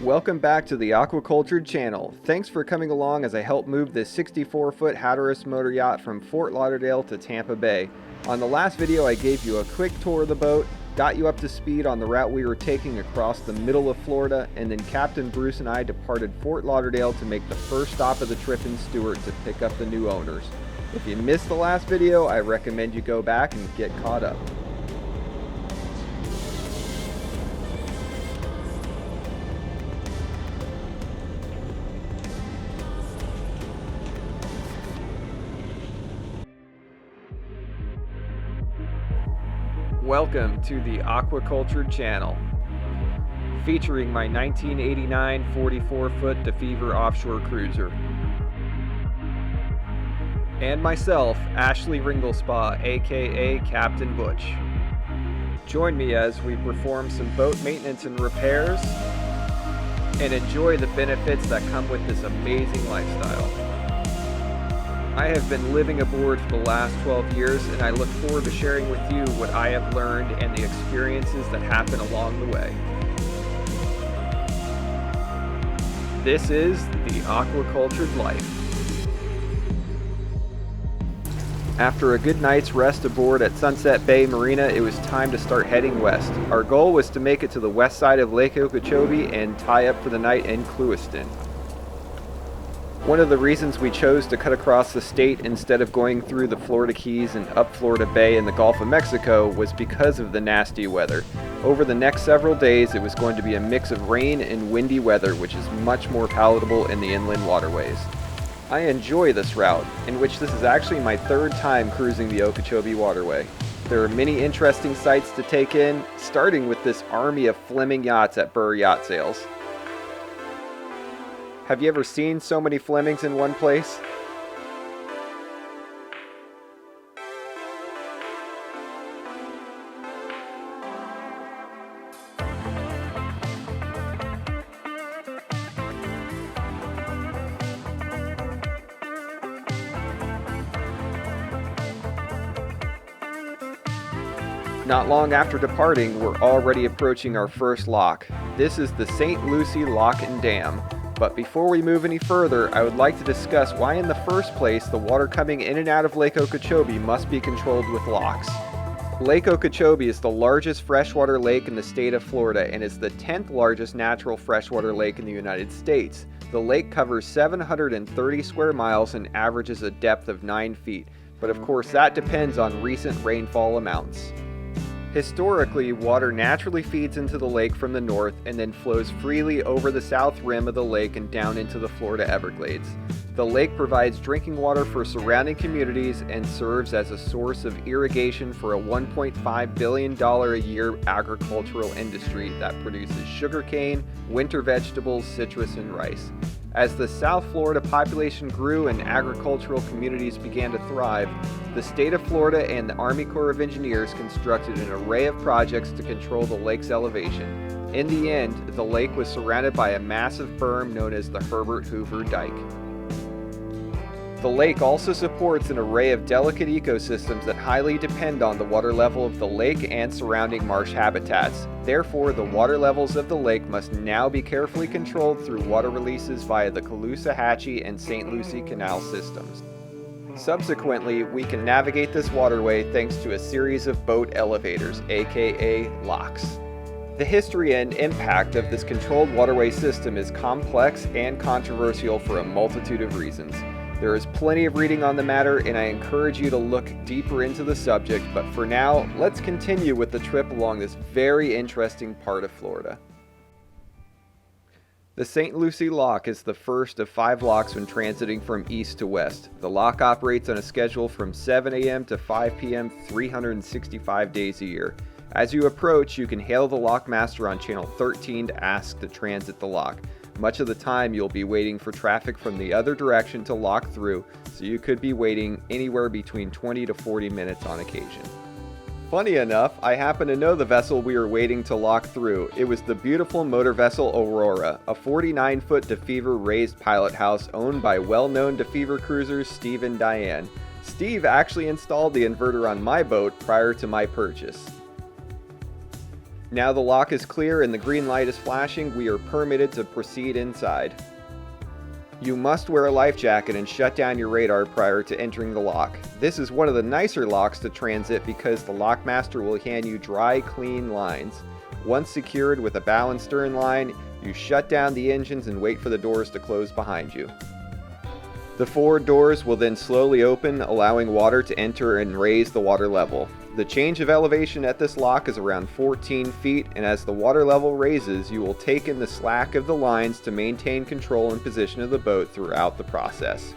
Welcome back to the Aqua-Cultured channel. Thanks for coming along as I help move this 64-foot Hatteras Motoryacht from Fort Lauderdale to Tampa Bay. On the last video I gave you a quick tour of the boat, got you up to speed on the route we were taking across the middle of Florida, and then Captain Bruce and I departed Fort Lauderdale to make the first stop of the trip in Stuart to pick up the new owners. If you missed the last video, I recommend you go back and get caught up. Welcome to the Aqua-Cultured channel, featuring my 1989 44-foot DeFever offshore cruiser, and myself, Ashley Ringelspa, aka Captain Butch. Join me as we perform some boat maintenance and repairs, and enjoy the benefits that come with this amazing lifestyle. I have been living aboard for the last 12 years, and I look forward to sharing with you what I have learned and the experiences that happen along the way. This is the Aqua-Cultured life. After a good night's rest aboard at Sunset Bay Marina, it was time to start heading west. Our goal was to make it to the west side of Lake Okeechobee and tie up for the night in Clewiston. One of the reasons we chose to cut across the state instead of going through the Florida Keys and up Florida Bay in the Gulf of Mexico was because of the nasty weather. Over the next several days, it was going to be a mix of rain and windy weather, which is much more palatable in the inland waterways. I enjoy this route, in which this is actually my third time cruising the Okeechobee Waterway. There are many interesting sights to take in, starting with this army of Fleming Yachts at Burr Yacht Sales. Have you ever seen so many Flemings in one place? Not long after departing, we're already approaching our first lock. This is the St. Lucie Lock and Dam. But before we move any further, I would like to discuss why in the first place the water coming in and out of Lake Okeechobee must be controlled with locks. Lake Okeechobee is the largest freshwater lake in the state of Florida and is the 10th largest natural freshwater lake in the United States. The lake covers 730 square miles and averages a depth of 9 feet, but of course that depends on recent rainfall amounts. Historically, water naturally feeds into the lake from the north and then flows freely over the south rim of the lake and down into the Florida Everglades. The lake provides drinking water for surrounding communities and serves as a source of irrigation for a $1.5 billion a year agricultural industry that produces sugarcane, winter vegetables, citrus, and rice. As the South Florida population grew and agricultural communities began to thrive, the state of Florida and the Army Corps of Engineers constructed an array of projects to control the lake's elevation. In the end, the lake was surrounded by a massive berm known as the Herbert Hoover Dike. The lake also supports an array of delicate ecosystems that highly depend on the water level of the lake and surrounding marsh habitats. Therefore, the water levels of the lake must now be carefully controlled through water releases via the Caloosahatchee and St. Lucie Canal systems. Subsequently, we can navigate this waterway thanks to a series of boat elevators, aka locks. The history and impact of this controlled waterway system is complex and controversial for a multitude of reasons. There is plenty of reading on the matter, and I encourage you to look deeper into the subject, but for now, let's continue with the trip along this very interesting part of Florida. The St. Lucie Lock is the first of 5 locks when transiting from east to west. The lock operates on a schedule from 7 a.m. to 5 p.m. 365 days a year. As you approach, you can hail the lockmaster on channel 13 to ask to transit the lock. Much of the time you'll be waiting for traffic from the other direction to lock through, so you could be waiting anywhere between 20 to 40 minutes on occasion. Funny enough, I happen to know the vessel we were waiting to lock through. It was the beautiful motor vessel Aurora, a 49-foot DeFever raised pilot house owned by well-known DeFever cruisers Steve and Diane. Steve actually installed the inverter on my boat prior to my purchase. Now the lock is clear and the green light is flashing, we are permitted to proceed inside. You must wear a life jacket and shut down your radar prior to entering the lock. This is one of the nicer locks to transit because the lockmaster will hand you dry, clean lines. Once secured with a bow and stern line, you shut down the engines and wait for the doors to close behind you. The forward doors will then slowly open, allowing water to enter and raise the water level. The change of elevation at this lock is around 14 feet, and as the water level raises, you will take in the slack of the lines to maintain control and position of the boat throughout the process.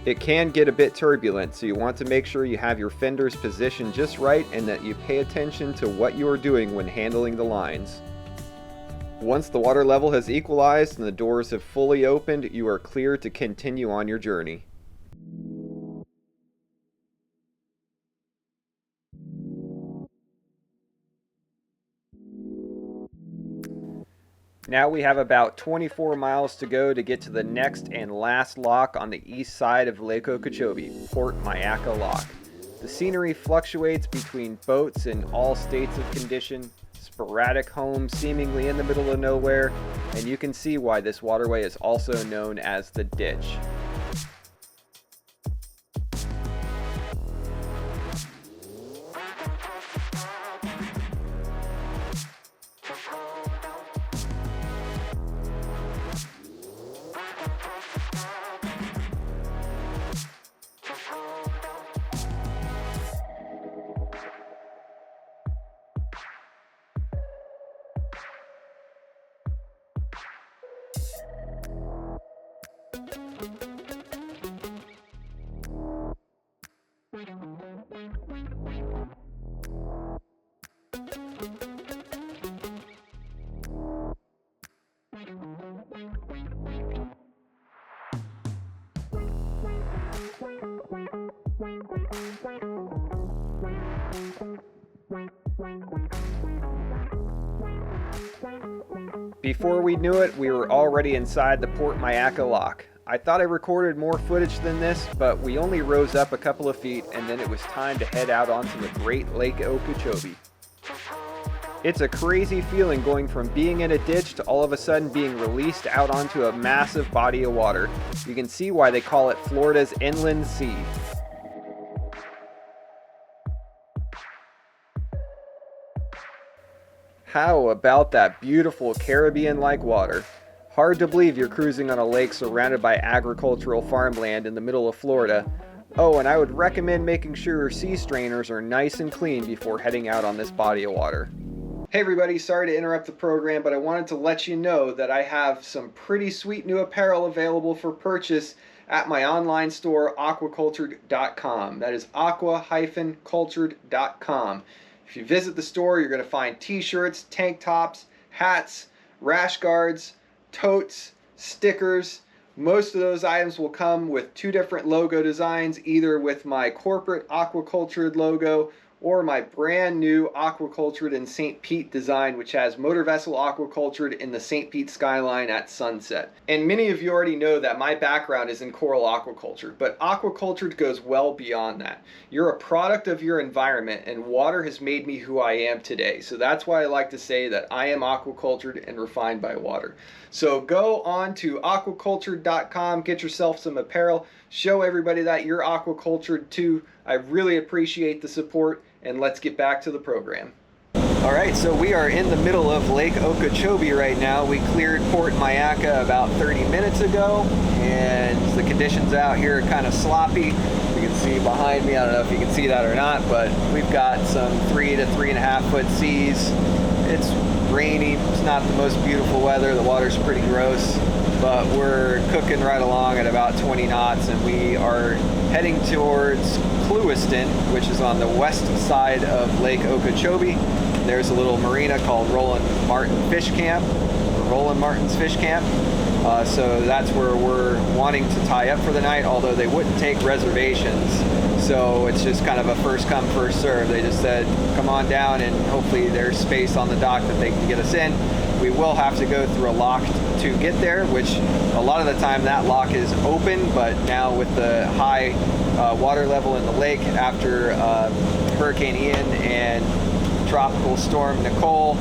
It can get a bit turbulent, so you want to make sure you have your fenders positioned just right and that you pay attention to what you are doing when handling the lines. Once the water level has equalized and the doors have fully opened, you are clear to continue on your journey. Now we have about 24 miles to go to get to the next and last lock on the east side of Lake Okeechobee, Port Mayaca Lock. The scenery fluctuates between boats in all states of condition, sporadic homes seemingly in the middle of nowhere, and you can see why this waterway is also known as the Ditch. Before we knew it, we were already inside the Port Mayaca Lock. I thought I recorded more footage than this, but we only rose up a couple of feet and then it was time to head out onto the Great Lake Okeechobee. It's a crazy feeling going from being in a ditch to all of a sudden being released out onto a massive body of water. You can see why they call it Florida's Inland Sea. How about that beautiful Caribbean-like water? Hard to believe you're cruising on a lake surrounded by agricultural farmland in the middle of Florida. Oh, and I would recommend making sure your sea strainers are nice and clean before heading out on this body of water. Hey everybody, sorry to interrupt the program, but I wanted to let you know that I have some pretty sweet new apparel available for purchase at my online store, Aqua-Cultured.com. That is aqua-cultured.com. If you visit the store, you're going to find t-shirts, tank tops, hats, rash guards, totes, stickers. Most of those items will come with two different logo designs, either with my corporate Aqua-Cultured logo or my brand new Aqua-Cultured in St. Pete design, which has motor vessel aquacultured in the St. Pete skyline at sunset. And many of you already know that my background is in coral aquaculture, but aquaculture goes well beyond that. You're a product of your environment, and water has made me who I am today. So that's why I like to say that I am aquacultured and refined by water. So go on to aquacultured.com, get yourself some apparel, show everybody that you're aquacultured too. I really appreciate the support, and let's get back to the program. All right, so we are in the middle of Lake Okeechobee right now. We cleared Port Mayaca about 30 minutes ago, and the conditions out here are kind of sloppy. You can see behind me, I don't know if you can see that or not, but we've got some 3 to 3.5 foot seas. It's rainy, it's not the most beautiful weather, the water's pretty gross, but we're cooking right along at about 20 knots, and we are heading towards Clewiston, which is on the west side of Lake Okeechobee. There's a little marina called Roland Martin Fish Camp, or Roland Martin's Fish Camp. So that's where we're wanting to tie up for the night, although they wouldn't take reservations. So it's just kind of a first come, first serve. They just said, come on down, and hopefully there's space on the dock that they can get us in. We will have to go through a lock to get there, which a lot of the time that lock is open, but now with the high water level in the lake after Hurricane Ian and Tropical Storm Nicole.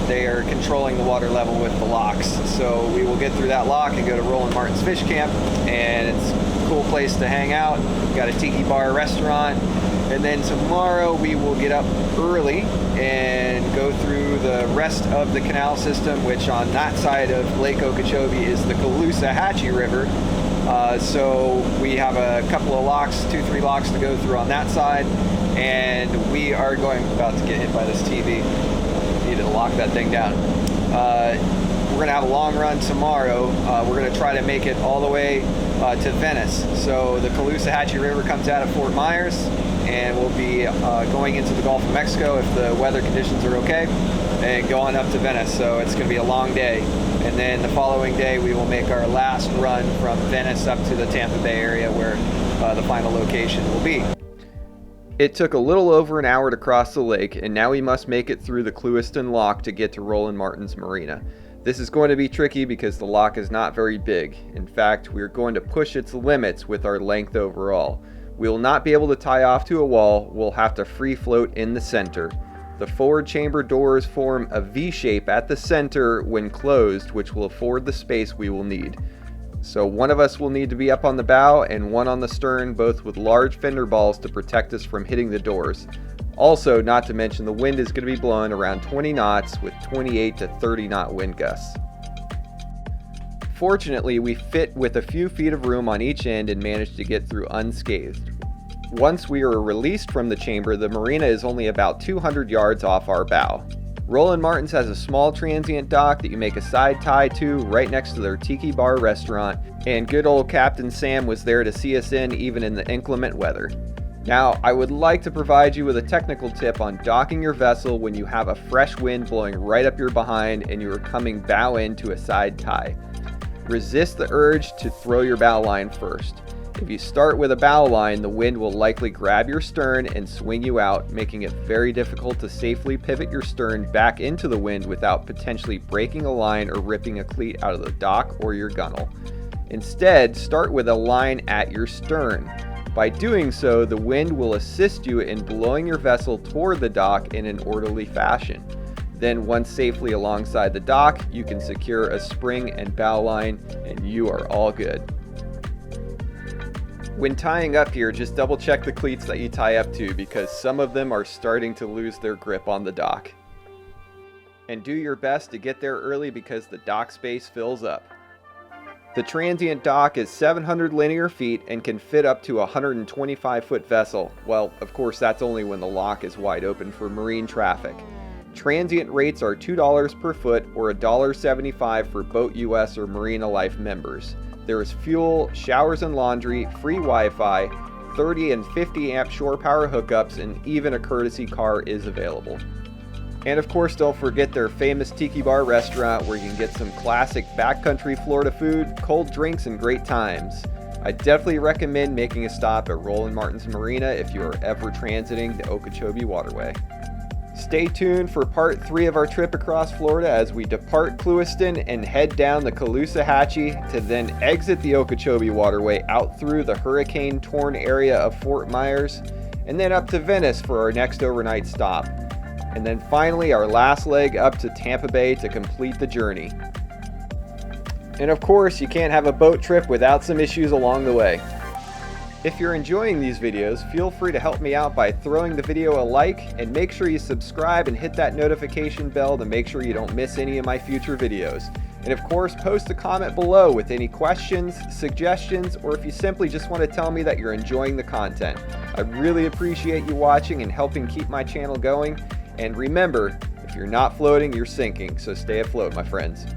They are controlling the water level with the locks. So we will get through that lock and go to Roland Martin's Fish Camp, and it's a cool place to hang out. We've got a tiki bar restaurant. And then tomorrow we will get up early and go through the rest of the canal system, which on that side of Lake Okeechobee is the Clewiston River. So we have a couple of locks, 2-3 locks to go through on that side. And we are about to get hit by this TV. Need to lock that thing down. We're going to have a long run tomorrow. We're going to try to make it all the way to Venice. So the Clewiston River comes out of Fort Myers, and we'll be going into the Gulf of Mexico if the weather conditions are okay, and going up to Venice. So it's going to be a long day. And then the following day we will make our last run from Venice up to the Tampa Bay area, where the final location will be. It took a little over an hour to cross the lake, and now we must make it through the Clewiston lock to get to Roland Martin's Marina. This is going to be tricky because the lock is not very big. In fact, we are going to push its limits with our length overall. We will not be able to tie off to a wall. We'll have to free float in the center. The forward chamber doors form a V shape at the center when closed, which will afford the space we will need. So one of us will need to be up on the bow and one on the stern, both with large fender balls to protect us from hitting the doors. Also, not to mention, the wind is going to be blowing around 20 knots with 28 to 30 knot wind gusts. Fortunately, we fit with a few feet of room on each end and managed to get through unscathed. Once we are released from the chamber, the marina is only about 200 yards off our bow. Roland Martin's has a small transient dock that you make a side tie to right next to their tiki bar restaurant, and good old Captain Sam was there to see us in even in the inclement weather. Now, I would like to provide you with a technical tip on docking your vessel when you have a fresh wind blowing right up your behind and you are coming bow in to a side tie. Resist the urge to throw your bow line first. If you start with a bow line, the wind will likely grab your stern and swing you out, making it very difficult to safely pivot your stern back into the wind without potentially breaking a line or ripping a cleat out of the dock or your gunnel. Instead, start with a line at your stern. By doing so, the wind will assist you in blowing your vessel toward the dock in an orderly fashion. Then, once safely alongside the dock, you can secure a spring and bow line, and you are all good. When tying up here, just double check the cleats that you tie up to, because some of them are starting to lose their grip on the dock. And do your best to get there early because the dock space fills up. The transient dock is 700 linear feet and can fit up to a 125-foot vessel. Well, of course, that's only when the lock is wide open for marine traffic. Transient rates are $2 per foot or $1.75 for Boat US or Marina Life members. There is fuel, showers and laundry, free Wi-Fi, 30 and 50 amp shore power hookups, and even a courtesy car is available. And of course, don't forget their famous tiki bar restaurant where you can get some classic backcountry Florida food, cold drinks, and great times. I definitely recommend making a stop at Roland Martin's Marina if you are ever transiting the Okeechobee Waterway. Stay tuned for part 3 of our trip across Florida as we depart Clewiston and head down the Clewiston to then exit the Okeechobee Waterway out through the hurricane-torn area of Fort Myers, and then up to Venice for our next overnight stop. And then finally our last leg up to Tampa Bay to complete the journey. And of course, you can't have a boat trip without some issues along the way. If you're enjoying these videos, feel free to help me out by throwing the video a like, and make sure you subscribe and hit that notification bell to make sure you don't miss any of my future videos. And of course, post a comment below with any questions, suggestions, or if you simply just want to tell me that you're enjoying the content. I really appreciate you watching and helping keep my channel going. And remember, if you're not floating, you're sinking, so stay afloat, my friends.